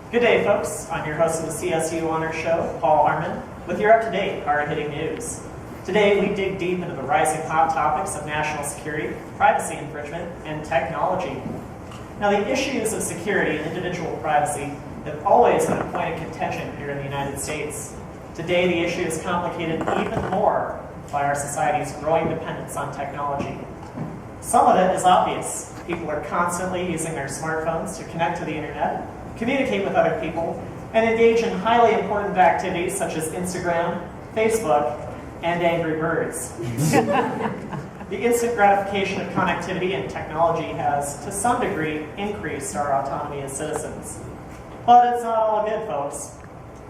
Good day, folks. I'm your host of the CSU Honors show, Paul Harmon, with your up-to-date, hard-hitting news. Today, we dig deep into the rising hot topics of national security, privacy infringement, and technology. Now, the issues of security and individual privacy have always been a point of contention here in the United States. Today, the issue is complicated even more by our society's growing dependence on technology. Some of it is obvious. People are constantly using their smartphones to connect to the internet, communicate with other people, and engage in highly important activities such as Instagram, Facebook, and Angry Birds. The instant gratification of connectivity and technology has, to some degree, increased our autonomy as citizens. But it's not all good, folks.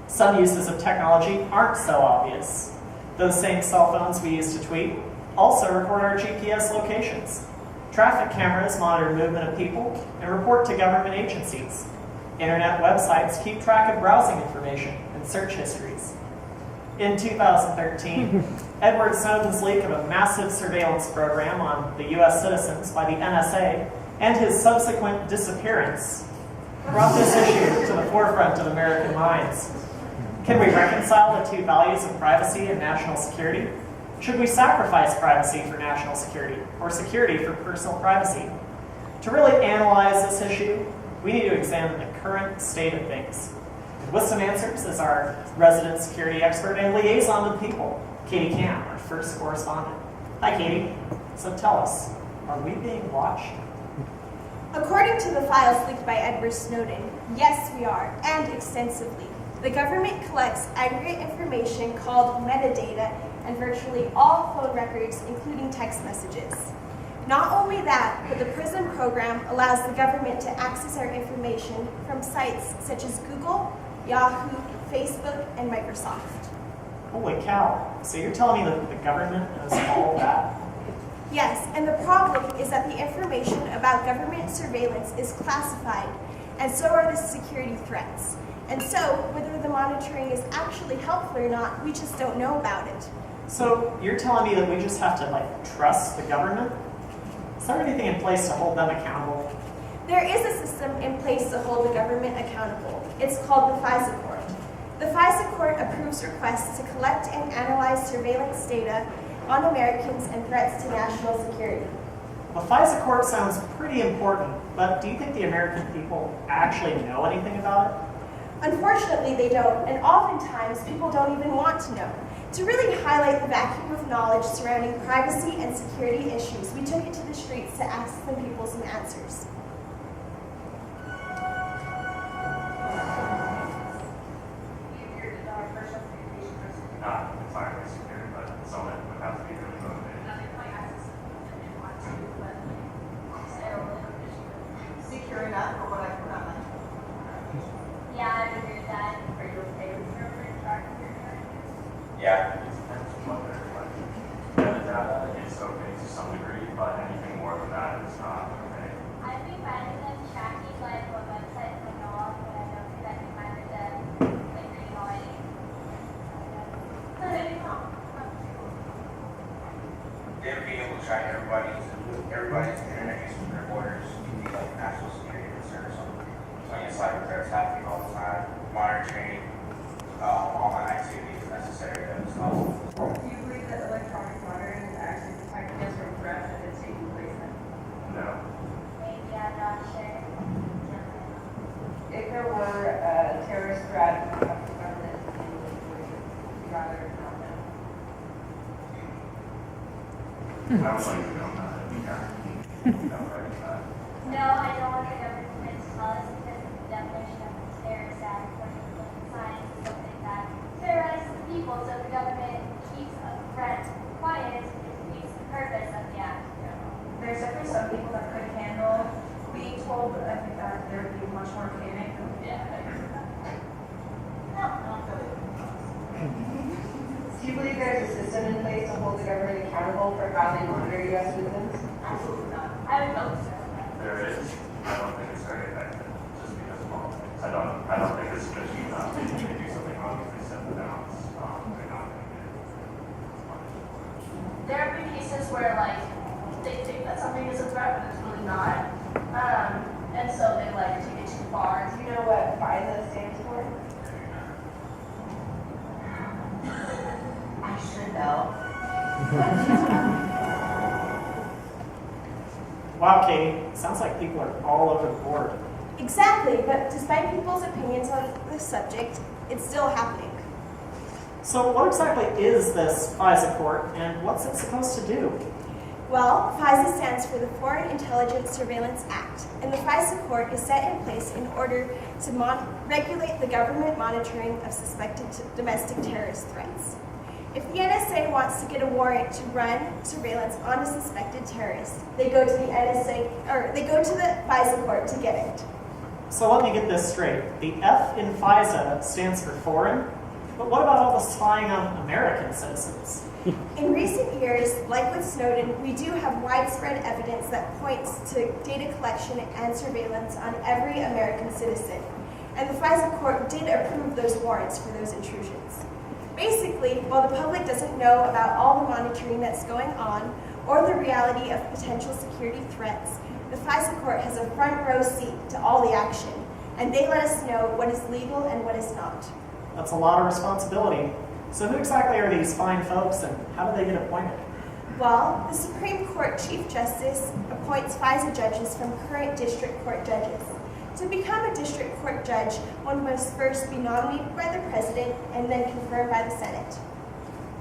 Some uses of technology aren't so obvious. Those same cell phones we use to tweet also record our GPS locations. Traffic cameras monitor movement of people and report to government agencies. Internet websites keep track of browsing information and search histories. In 2013, Edward Snowden's leak of a massive surveillance program on the U.S. citizens by the NSA and his subsequent disappearance brought this issue to the forefront of American minds. Can we reconcile the two values of privacy and national security? Should we sacrifice privacy for national security or security for personal privacy? To really analyze this issue, we need to examine the current state of things. And with some answers is our resident security expert and liaison with people, Katie Camp, our first correspondent. Hi, Katie. So tell us, are we being watched? According to the files leaked by Edward Snowden, yes, we are, and extensively. The government collects aggregate information called metadata and virtually all phone records, including text messages. Not only that, but the PRISM program allows the government to access our information from sites such as Google, Yahoo, Facebook, and Microsoft. Holy cow. So you're telling me that the government knows all of that? Yes, and the problem is that the information about government surveillance is classified, and so are the security threats. And so, whether the monitoring is actually helpful or not, we just don't know about it. So you're telling me that we just have to, trust the government? Is there anything in place to hold them accountable? There is a system in place to hold the government accountable. It's called the FISA Court. The FISA Court approves requests to collect and analyze surveillance data on Americans and threats to national security. The FISA Court sounds pretty important, but do you think the American people actually know anything about it? Unfortunately, they don't, and oftentimes people don't even want to know. To really highlight the vacuum of knowledge surrounding privacy and security issues, we took it to the streets to ask some people some answers. Not entirely secure, but someone would have to be really motivated. Secure enough for what I can run. Yeah, I would agree with that. Are you okay with your tracking your journey? Yeah, it depends on what they're like. The data is okay to some degree, but anything more than that is not okay. I'd be fine with them tracking like what websites they go off, but I don't think I'd be fine with them like reading all any. They're being able to track everybody's internet use from their borders. You need like national security concerns on your cyber threats happening all the time, monitoring online activities necessary to install. Do you believe that electronic monitoring is actually protecting us from threats that is taking place then? No. Maybe I'm not sure. If there were a terrorist threat from the government, would you rather not know? I would like to know that. No, I don't want the government to tell us because of the definition of the terrorist act, according to political science, is something that terrorizes the people. So if the government keeps a threat quiet, it defeats the purpose of the act. There's definitely some people that could handle being told, but I think that there would be much more panic. Do you believe there's a system in place to hold the government accountable for how they monitor U.S. citizens? Absolutely not. I would hope so. There is. I don't think it's very effective. Just because of all things. I don't think it's just enough. If they do something wrong, if they set the bounds, they're not going to get punished. There have been cases where, like, not. And so they like take it too far. Do you know what FISA stands for? I should know. Wow, Katie, sounds like people are all over the board. Exactly, but despite people's opinions on the subject, it's still happening. So what exactly is this FISA court, and what's it supposed to do? Well, FISA stands for the Foreign Intelligence Surveillance Act, and the FISA court is set in place in order to regulate the government monitoring of suspected domestic terrorist threats. If the NSA wants to get a warrant to run surveillance on a suspected terrorist, they go to the FISA court to get it. So let me get this straight. The F in FISA stands for foreign, but what about all the spying on American citizens? In recent years, like with Snowden, we do have widespread evidence that points to data collection and surveillance on every American citizen, and the FISA court did approve those warrants for those intrusions. Basically, while the public doesn't know about all the monitoring that's going on or the reality of potential security threats, the FISA court has a front row seat to all the action, and they let us know what is legal and what is not. That's a lot of responsibility. So who exactly are these fine folks, and how do they get appointed? Well, the Supreme Court Chief Justice appoints FISA judges from current district court judges. To become a district court judge, one must first be nominated by the president and then confirmed by the Senate.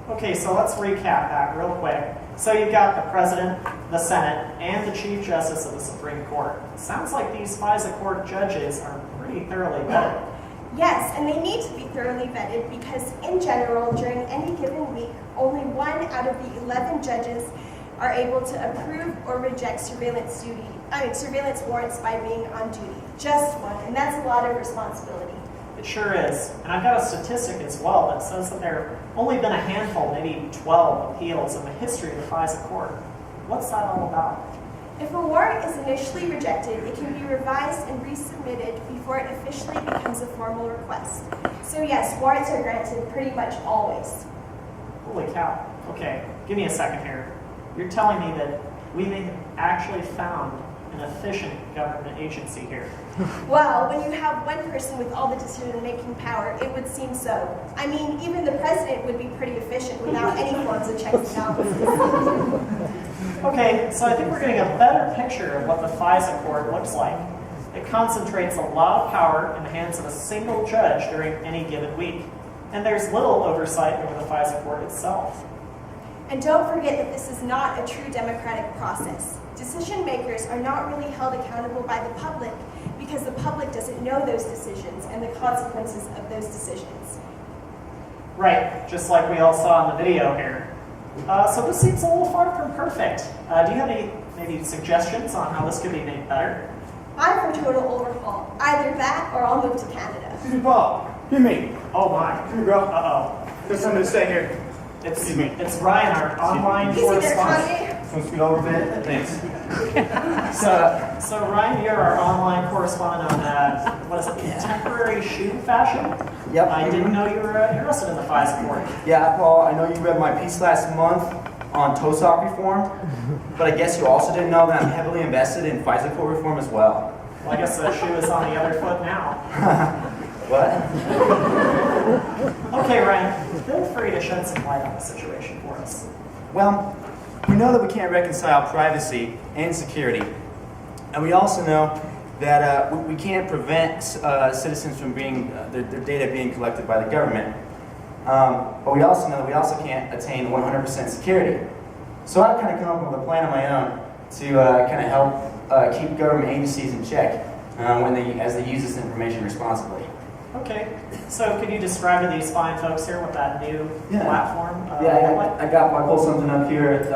Okay, so let's recap that real quick. So you've got the president, the Senate, and the Chief Justice of the Supreme Court. Sounds like these FISA court judges are pretty thoroughly vetted. Yes, and they need to be thoroughly vetted because in general, during any given week, only 1 out of the 11 judges are able to approve or reject surveillance warrants by being on duty. Just one, and that's a lot of responsibility. It sure is. And I've got a statistic as well that says that there have only been a handful, maybe 12 appeals in the history of the FISA court. What's that all about? If a warrant is initially rejected, it can be revised and resubmitted before it officially becomes a formal request. So yes, warrants are granted pretty much always. Holy cow. Okay, give me a second here. You're telling me that we may have actually found an efficient government agency here. Well, when you have one person with all the decision-making power, it would seem so. I mean, even the president would be pretty efficient without any forms of checks and balances. Okay, so I think we're getting a better picture of what the FISA court looks like. It concentrates a lot of power in the hands of a single judge during any given week, and there's little oversight over the FISA court itself. And don't forget that this is not a true democratic process. Decision makers are not really held accountable by the public because the public doesn't know those decisions and the consequences of those decisions. Right, just like we all saw in the video here. So this seems a little far from perfect. Do you have any maybe suggestions on how this could be made better? I'm for total overhaul. Either that or I'll move to Canada. Excuse me, Paul. Hear me. Oh my. Come here, bro. Uh-oh. There's something to say here. It's Ryan, our online Easy there, correspondent. Kanye. Want to scoot over a bit? Thanks. So Ryan, you're our online correspondent on, what is it, contemporary shoe fashion? Yep. I didn't know you were interested in the FISA court. Yeah, Paul, I know you read my piece last month on toe sock reform, but I guess you also didn't know that I'm heavily invested in FISA court reform as well. Well, I guess the shoe is on the other foot now. What? Okay, Ryan, feel free to shed some light on the situation for us. Well, we know that we can't reconcile privacy and security, and we also know that we can't prevent citizens from being their data being collected by the government. But we also know that we also can't attain 100% security. So I've kind of come up with a plan of my own to kind of help keep government agencies in check as they use this information responsibly. Okay, so could you describe to these fine folks here what that new platform I pulled something up here.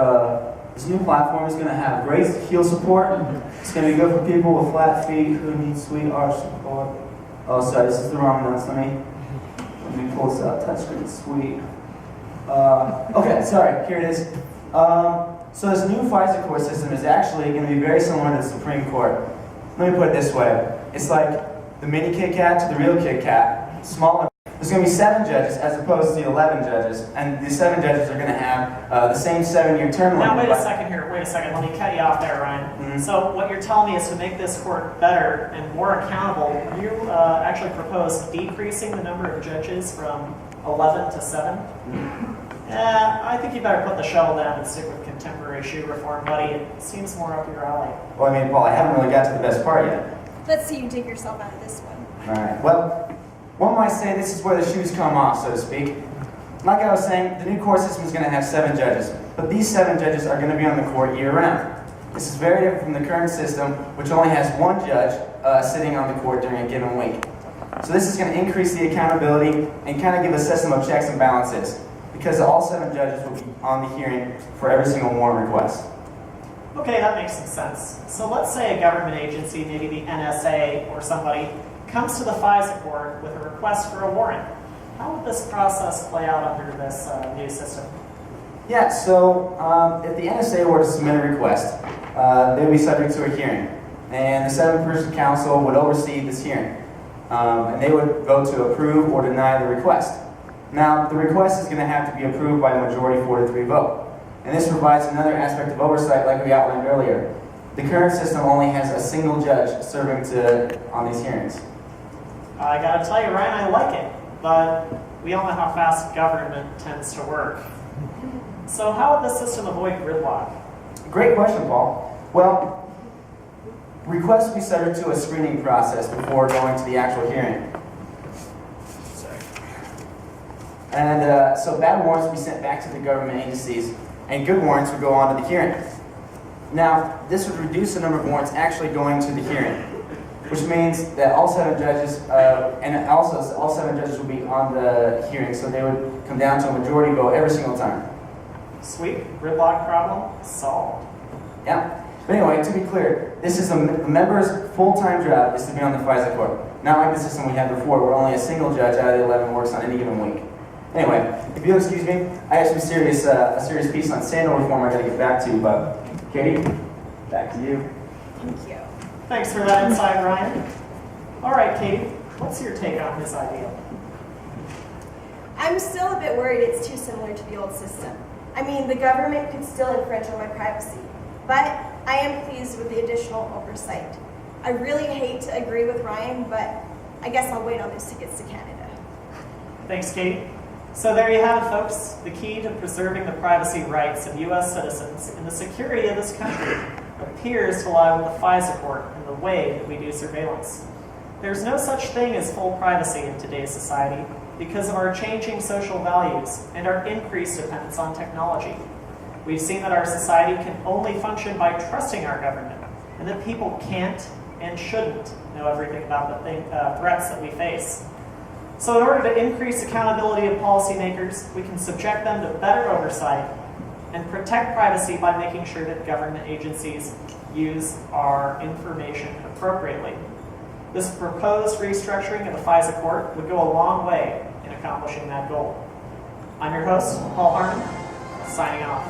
This new platform is going to have great heel support. It's going to be good for people with flat feet who need sweet arch support. Oh, sorry, this is the wrong notes. Let me pull this out. Touchscreen, sweet. Okay, sorry, here it is. So this new FISA court system is actually going to be very similar to the Supreme Court. Let me put it this way. It's like the mini Kit Kat to the real Kit Kat. Smaller. The there's going to be 7 judges as opposed to 11 judges, and the 7 judges are going to have the same 7-year term limit. Now, wait a second here. Wait a second. Let me cut you off there, Ryan. So what you're telling me is to make this court better and more accountable, you actually propose decreasing the number of judges from 11 to 7? I think you better put the shovel down and stick with contemporary shoe reform, buddy. It seems more up your alley. Well, I mean, Paul, I haven't really got to the best part yet. Let's see you dig yourself out of this one. All right. Well, one might say this is where the shoes come off, so to speak. Like I was saying, the new court system is going to have 7 judges, but these 7 judges are going to be on the court year-round. This is very different from the current system, which only has 1 judge sitting on the court during a given week. So this is going to increase the accountability and kind of give a system of checks and balances, because all 7 judges will be on the hearing for every single warrant request. Okay, that makes some sense. So let's say a government agency, maybe the NSA or somebody, comes to the FISA court with a request for a warrant. How would this process play out under this new system? Yeah, so if the NSA were to submit a request, they would be subject to a hearing. And the 7-person council would oversee this hearing. And they would vote to approve or deny the request. Now, the request is going to have to be approved by a majority 4-3 vote. And this provides another aspect of oversight like we outlined earlier. The current system only has a single judge serving on these hearings. I gotta tell you, Ryan, I like it, but we all know how fast government tends to work. So how would this system avoid gridlock? Great question, Paul. Well, requests will be subject to a screening process before going to the actual hearing. And so bad warrants will be sent back to the government agencies, and good warrants would go on to the hearing. Now, this would reduce the number of warrants actually going to the hearing, which means that all 7 judges, and also all 7 judges will be on the hearing, so they would come down to a majority vote every single time. Sweet, gridlock problem solved. Yeah. But anyway, to be clear, this is the member's full-time job is to be on the FISA court. Not like the system we had before, where only a single judge out of the 11 works on any given week. Anyway, if you'll excuse me, I have some a serious piece on sandal reform I got to get back to, but Katie, back to you. Thank you. Thanks for that insight, Ryan. All right, Katie, what's your take on this idea? I'm still a bit worried it's too similar to the old system. I mean, the government could still infringe on my privacy, but I am pleased with the additional oversight. I really hate to agree with Ryan, but I guess I'll wait on those tickets to Canada. Thanks, Katie. So there you have it, folks. The key to preserving the privacy rights of U.S. citizens and the security of this country appears to lie with the FISA court and the way that we do surveillance. There's no such thing as full privacy in today's society because of our changing social values and our increased dependence on technology. We've seen that our society can only function by trusting our government, and that people can't and shouldn't know everything about the threats that we face. So in order to increase accountability of policymakers, we can subject them to better oversight and protect privacy by making sure that government agencies use our information appropriately. This proposed restructuring of the FISA court would go a long way in accomplishing that goal. I'm your host, Paul Harmon, signing off.